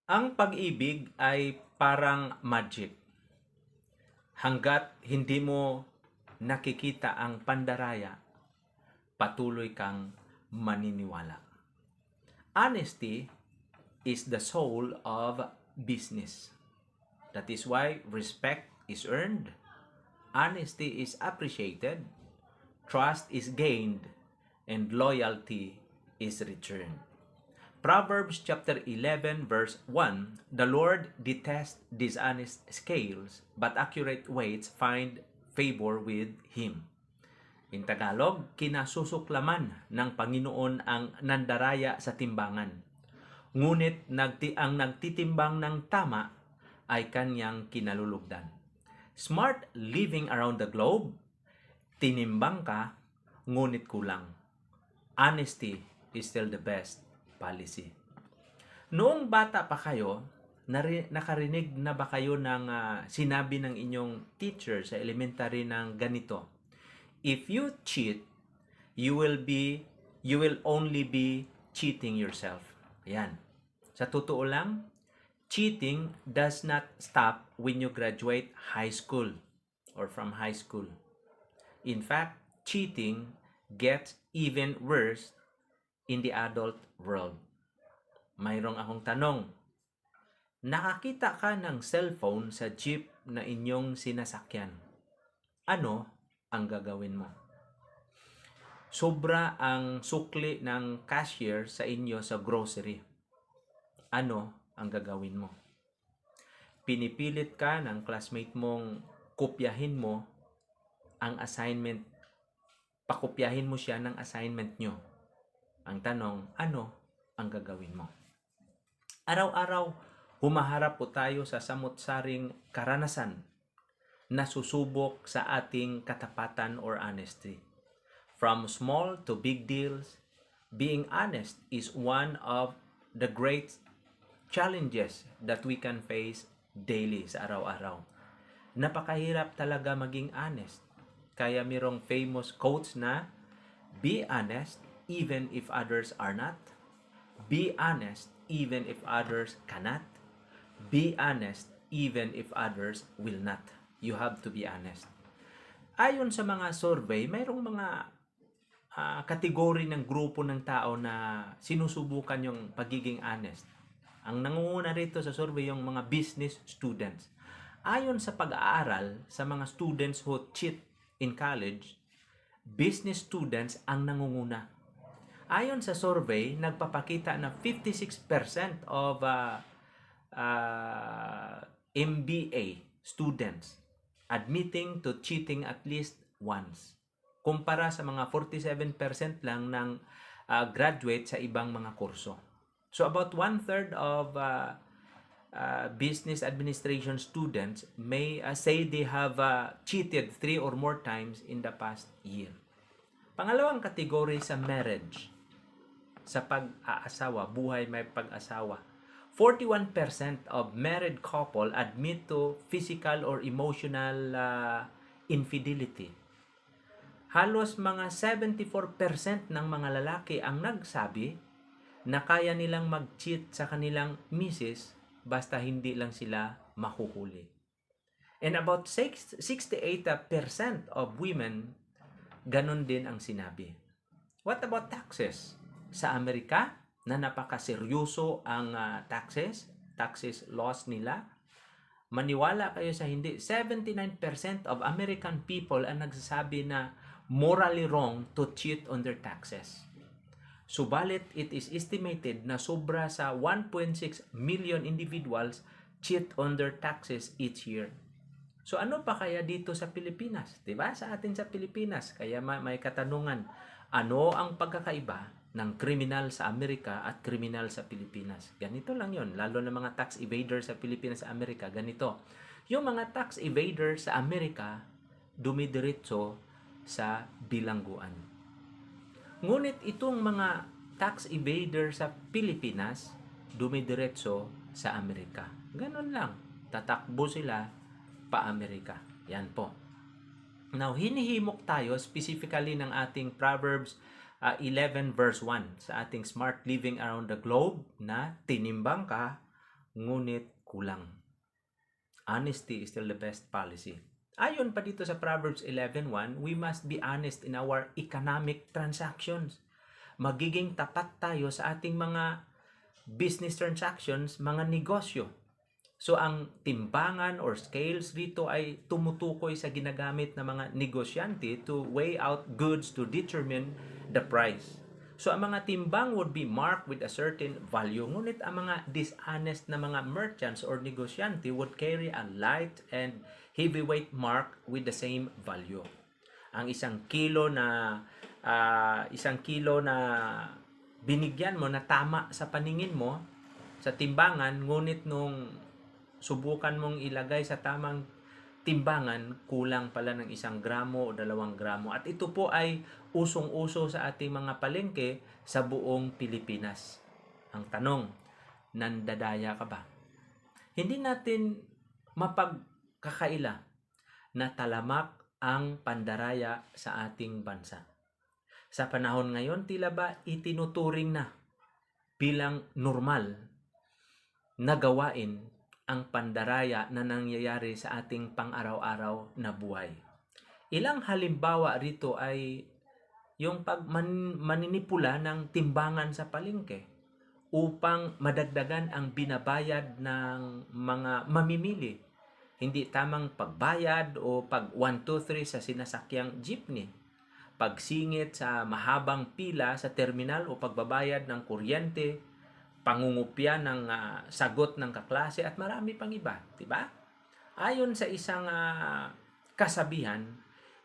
Ang pag-ibig ay parang magic. Hanggat hindi mo nakikita ang pandaraya, patuloy kang maniniwala. Honesty is the soul of business. That is why respect is earned, honesty is appreciated, trust is gained, and loyalty is returned. Proverbs chapter 11 verse 1, the Lord detests dishonest scales, but accurate weights find favor with Him. In Tagalog, kinasusuklaman ng Panginoon ang nandaraya sa timbangan. Ngunit ang nagtitimbang ng tama ay kanyang kinalulugdan. Smart living around the globe, tinimbang ka, ngunit kulang. Honesty is still the best policy. Noong bata pa kayo, nakarinig na ba kayo ng sinabi ng inyong teacher sa elementary ng ganito? If you cheat, you will only be cheating yourself. Ayan. Sa totoo lang, cheating does not stop when you graduate high school or from high school. In fact, cheating gets even worse in the adult world. Mayroong akong tanong. Nakakita ka ng cellphone sa jeep na inyong sinasakyan. Ano ang gagawin mo? Sobra ang sukli ng cashier sa inyo sa grocery. Ano ang gagawin mo? Pinipilit ka ng classmate mong kopyahin mo ang assignment. Pakopyahin mo siya ng assignment nyo. Ang tanong, ano ang gagawin mo? Araw-araw, humaharap po tayo sa samot-saring karanasan na susubok sa ating katapatan or honesty. From small to big deals, being honest is one of the great challenges that we can face daily sa araw-araw. Napakahirap talaga maging honest. Kaya mirong famous quotes na, be honest even if others are not. Be honest even if others cannot. Be honest even if others will not. You have to be honest. Ayon sa mga survey, mayroong mga kategory ng grupo ng tao na sinusubukan yung pagiging honest. Ang nangunguna rito sa survey yung mga business students. Ayon sa pag-aaral sa mga students who cheat in college, business students ang nangunguna. Ayon sa survey, nagpapakita na 56% of MBA students admitting to cheating at least once. Kumpara sa mga 47% lang ng graduate sa ibang mga kurso. So about 1/3 of business administration students may say they have cheated 3 or more times in the past year. Pangalawang kategory sa marriage, sa pag-aasawa, buhay may pag-asawa. 41% of married couple admit to physical or emotional infidelity. Halos mga 74% ng mga lalaki ang nagsabi na kaya nilang mag-cheat sa kanilang misis basta hindi lang sila mahuhuli. And about 68% of women, ganun din ang sinabi. What about taxes? Sa Amerika, na napakaseryoso ang taxes laws nila, maniwala kayo sa hindi, 79% of American people ang nagsasabi na morally wrong to cheat on their taxes. Subalit, it is estimated na sobra sa 1.6 million individuals cheat on their taxes each year. So ano pa kaya dito sa Pilipinas? 'Di ba? Sa atin sa Pilipinas, kaya may katanungan, ano ang pagkakaiba ng kriminal sa Amerika at kriminal sa Pilipinas? Ganito lang 'yon, lalo na mga tax evader sa Pilipinas sa Amerika, ganito. Yung mga tax evader sa Amerika dumidiretso sa bilangguan. Ngunit itong mga tax evader sa Pilipinas dumidiretso sa Amerika. Ganun lang. Tatakbo sila pa Amerika. Yan po. Now, hinihimok tayo specifically ng ating Proverbs 11 verse 1 sa ating smart living around the globe na tinimbang ka, ngunit kulang. Honesty is still the best policy. Ayon pa dito sa Proverbs 11:1, we must be honest in our economic transactions. Magiging tapat tayo sa ating mga business transactions, mga negosyo. So ang timbangan or scales rito ay tumutukoy sa ginagamit ng mga negosyante to weigh out goods to determine the price. So ang mga timbang would be marked with a certain value, ngunit ang mga dishonest na mga merchants or negosyante would carry a light and heavyweight mark with the same value. Ang isang kilo na binigyan mo na tama sa paningin mo sa timbangan, ngunit nung subukan mong ilagay sa tamang timbangan, kulang pala ng 1 gramo o 2 gramo. At ito po ay usong-uso sa ating mga palengke sa buong Pilipinas. Ang tanong, nandadaya ka ba? Hindi natin mapagkakaila na talamak ang pandaraya sa ating bansa. Sa panahon ngayon, tila ba itinuturing na bilang normal na gawain ang pandaraya na nangyayari sa ating pang-araw-araw na buhay. Ilang halimbawa rito ay yung maninipula ng timbangan sa palengke upang madagdagan ang binabayad ng mga mamimili. Hindi tamang pagbayad o pag 1, 2, 3 sa sinasakyang jeepney. Pagsingit sa mahabang pila sa terminal o pagbabayad ng kuryente, pangungupya ng sagot ng kaklase at marami pang iba, di ba? Ayon sa isang kasabihan,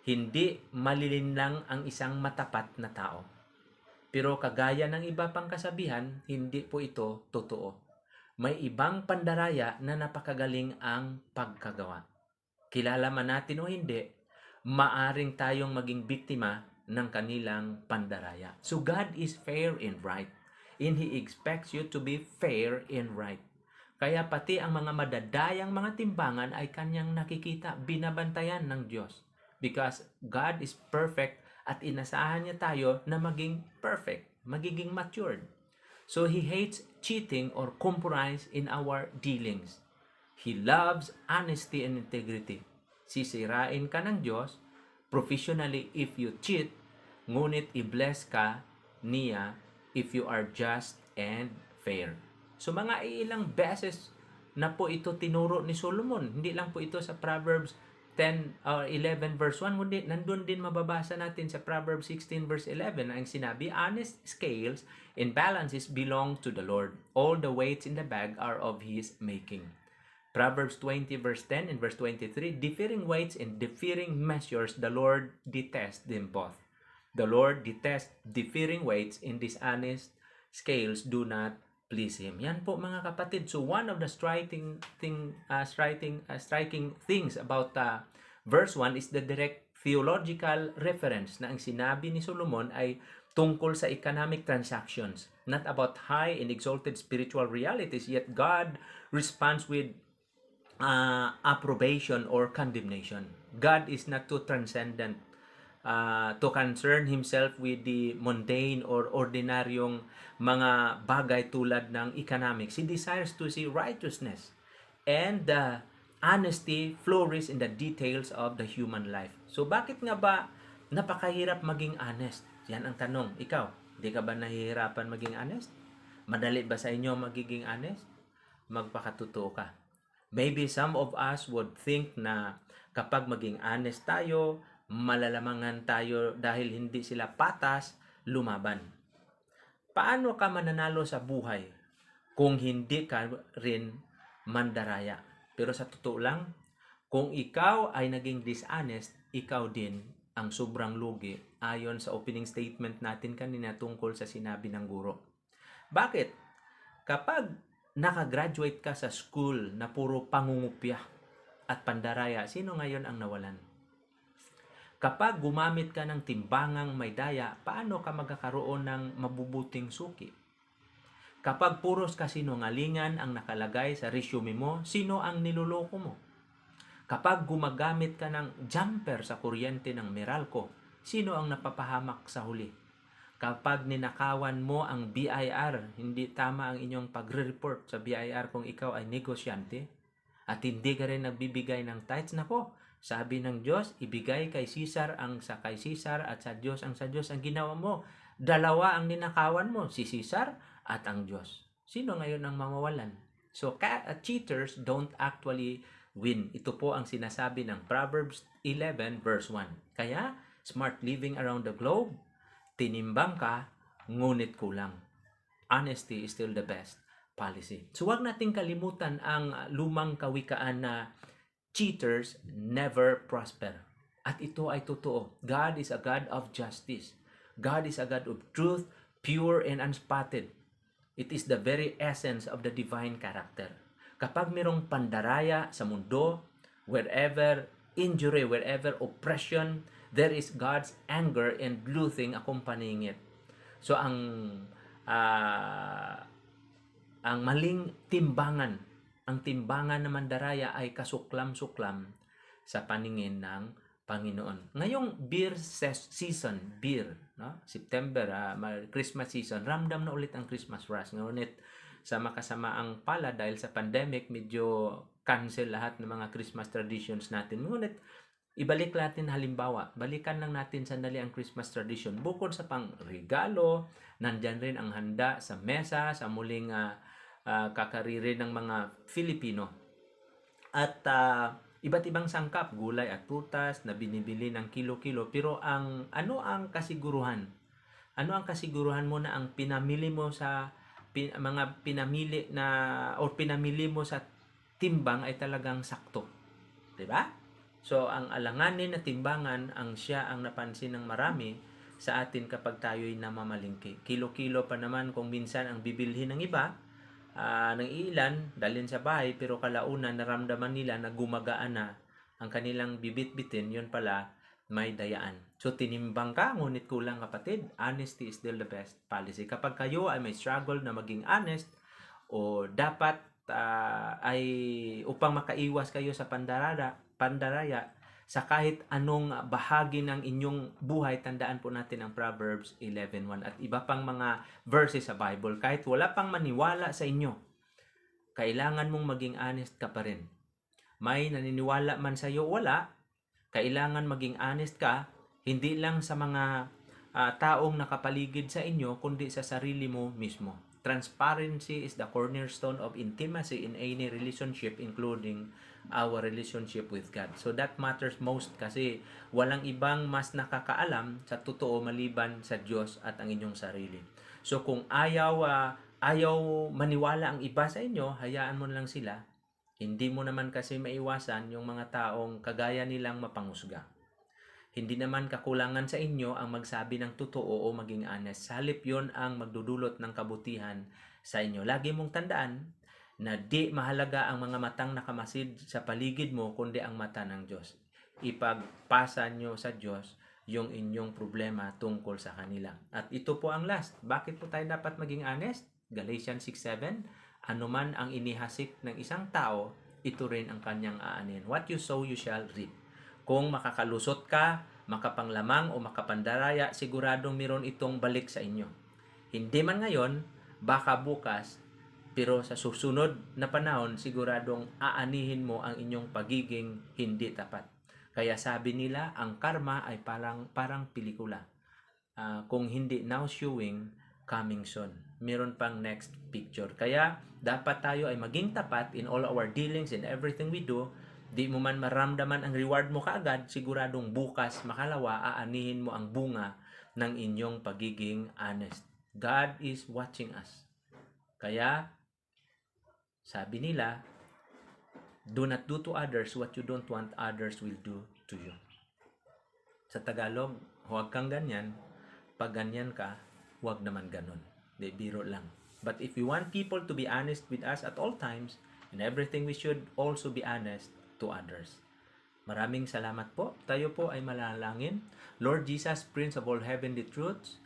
hindi malilinlang ang isang matapat na tao. Pero kagaya ng iba pang kasabihan, hindi po ito totoo. May ibang pandaraya na napakagaling ang pagkagawa. Kilala man natin o hindi, maaring tayong maging biktima ng kanilang pandaraya. So God is fair and right. And He expects you to be fair and right. Kaya pati ang mga madadayang mga timbangan ay kanyang nakikita, binabantayan ng Diyos. Because God is perfect at inasahan niya tayo na maging perfect, magiging matured. So He hates cheating or compromise in our dealings. He loves honesty and integrity. Sisirain ka ng Diyos professionally if you cheat, ngunit i-bless ka niya if you are just and fair. So mga ilang beses na po ito tinuro ni Solomon. Hindi lang po ito sa Proverbs 10 or 11 verse 1, kundi nandun din mababasa natin sa Proverbs 16 verse 11 ang sinabi, honest scales and balances belong to the Lord. All the weights in the bag are of His making. Proverbs 20 verse 10 and verse 23, differing weights and differing measures, the Lord detests them both. The Lord detests differing weights and dishonest scales do not please Him. Yan po mga kapatid. So one of the striking things about verse 1 is the direct theological reference na ang sinabi ni Solomon ay tungkol sa economic transactions, not about high and exalted spiritual realities, yet God responds with approbation or condemnation. God is not too transcendent to concern Himself with the mundane or ordinaryong mga bagay tulad ng economics. He desires to see righteousness and honesty flourish in the details of the human life. So bakit nga ba napakahirap maging honest? Yan ang tanong. Ikaw, di ka ba nahihirapan maging honest? Madali ba sa inyo magiging honest? Magpakatotoo ka. Maybe some of us would think na kapag maging honest tayo, malalamangan tayo dahil hindi sila patas lumaban. Paano ka mananalo sa buhay kung hindi ka rin mandaraya? Pero sa totoo lang, kung ikaw ay naging dishonest, ikaw din ang sobrang lugi ayon sa opening statement natin kanina tungkol sa sinabi ng guro. Bakit? Kapag nakagraduate ka sa school na puro pangungupya at pandaraya, sino ngayon ang nawalan? Kapag gumamit ka ng timbangang may daya, paano ka magkakaroon ng mabubuting suki? Kapag puros kasinungalingan ang nakalagay sa resume mo, sino ang niloloko mo? Kapag gumagamit ka ng jumper sa kuryente ng Meralco, sino ang napapahamak sa huli? Kapag ninakawan mo ang BIR, hindi tama ang inyong pagre-report sa BIR kung ikaw ay negosyante at hindi ka rin nagbibigay ng tithes. Nako, sabi ng Diyos, ibigay kay Caesar ang sa kay Caesar at sa Diyos ang sa Diyos. Ang ginawa mo, dalawa ang ninakawan mo, si Caesar at ang Diyos. Sino ngayon ang mamawalan? So, cheaters don't actually win. Ito po ang sinasabi ng Proverbs 11 verse 1. Kaya, smart living around the globe, tinimbang ka, ngunit kulang. Honesty is still the best policy. So wag nating kalimutan ang lumang kawikaan na cheaters never prosper. At ito ay totoo. God is a God of justice. God is a God of truth, pure and unspotted. It is the very essence of the divine character. Kapag mayroong pandaraya sa mundo, wherever injury, wherever oppression, there is God's anger and loathing accompanying it. So ang maling timbangan, ang timbangan ng mandaraya ay kasuklam-suklam sa paningin ng Panginoon. Ngayong beer season, no? September, Christmas season, ramdam na ulit ang Christmas rush. Ngunit sa makasamaang pala dahil sa pandemic, medyo cancel lahat ng mga Christmas traditions natin. Ngunit ibalik natin halimbawa, balikan lang natin sandali ang Christmas tradition. Bukod sa pang-regalo, nandyan rin ang handa sa mesa, sa muling kakariri ng mga Filipino. At iba't ibang sangkap, gulay at prutas na binibili ng kilo-kilo. Pero ano ang kasiguruhan? Ano ang kasiguruhan mo na ang pinamili mo sa mga pinamili mo sa timbang ay talagang sakto? 'Di ba? So, ang alanganin na timbangan ang siya ang napansin ng marami sa atin kapag tayo'y namamalingki. Kilo-kilo pa naman kung minsan ang bibilhin ng iba, ng ilan, dalhin sa bahay, pero kalaunan naramdaman nila na gumagaan na ang kanilang bibit-bitin, yun pala may dayaan. So, tinimbang ka, ngunit kulang kapatid. Honesty is still the best policy. Kapag kayo ay may struggle na maging honest, o dapat ay upang makaiwas kayo sa pandaraya sa kahit anong bahagi ng inyong buhay, tandaan po natin ang Proverbs 11:1 at iba pang mga verses sa Bible. Kahit wala pang maniwala sa inyo, kailangan mong maging honest ka pa rin. May naniniwala man sa iyo, wala, kailangan maging honest ka, hindi lang sa mga taong nakapaligid sa inyo, kundi sa sarili mo mismo. Transparency is the cornerstone of intimacy in any relationship, including our relationship with God. So that matters most kasi walang ibang mas nakakaalam sa totoo maliban sa Diyos at ang inyong sarili. So kung ayaw maniwala ang iba sa inyo, hayaan mo lang sila. Hindi mo naman kasi maiwasan yung mga taong kagaya nilang mapangusga. Hindi naman kakulangan sa inyo ang magsabi ng totoo o maging honest. Sa halip yun ang magdudulot ng kabutihan sa inyo. Lagi mong tandaan na di mahalaga ang mga matang nakamasid sa paligid mo, kundi ang mata ng Diyos. Ipagpasa nyo sa Diyos yung inyong problema tungkol sa kanila. At ito po ang last. Bakit po tayo dapat maging honest? Galatians 6:7, anuman ang inihasik ng isang tao, ito rin ang kanyang aanin. What you sow, you shall reap. Kung makakalusot ka, makapanglamang o makapandaraya, siguradong meron itong balik sa inyo. Hindi man ngayon, baka bukas, pero sa susunod na panahon, siguradong aanihin mo ang inyong pagiging hindi tapat. Kaya sabi nila, ang karma ay parang pelikula. Kung hindi now showing, coming soon. Meron pang next picture. Kaya dapat tayo ay maging tapat in all our dealings, in everything we do. Di mo man maramdaman ang reward mo kaagad, siguradong bukas, makalawa, aanihin mo ang bunga ng inyong pagiging honest. God is watching us. Kaya, sabi nila, do not do to others what you don't want others will do to you. Sa Tagalog, huwag kang ganyan. Pag ganyan ka, huwag naman ganon. Di, biro lang. But if you want people to be honest with us at all times, in everything we should also be honest to others. Maraming salamat po. Tayo po ay malalangin. Lord Jesus, Prince of all heavenly truths,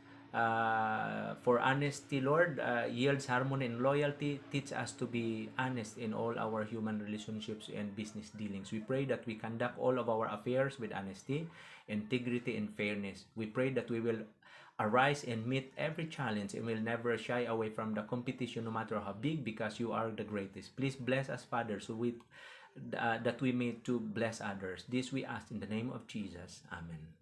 for honesty, Lord, yields harmony and loyalty. Teach us to be honest in all our human relationships and business dealings. We pray that we conduct all of our affairs with honesty, integrity, and fairness. We pray that we will arise and meet every challenge and will never shy away from the competition no matter how big, because you are the greatest. Please bless us, Father, so that we may to bless others. This we ask in the name of Jesus. Amen.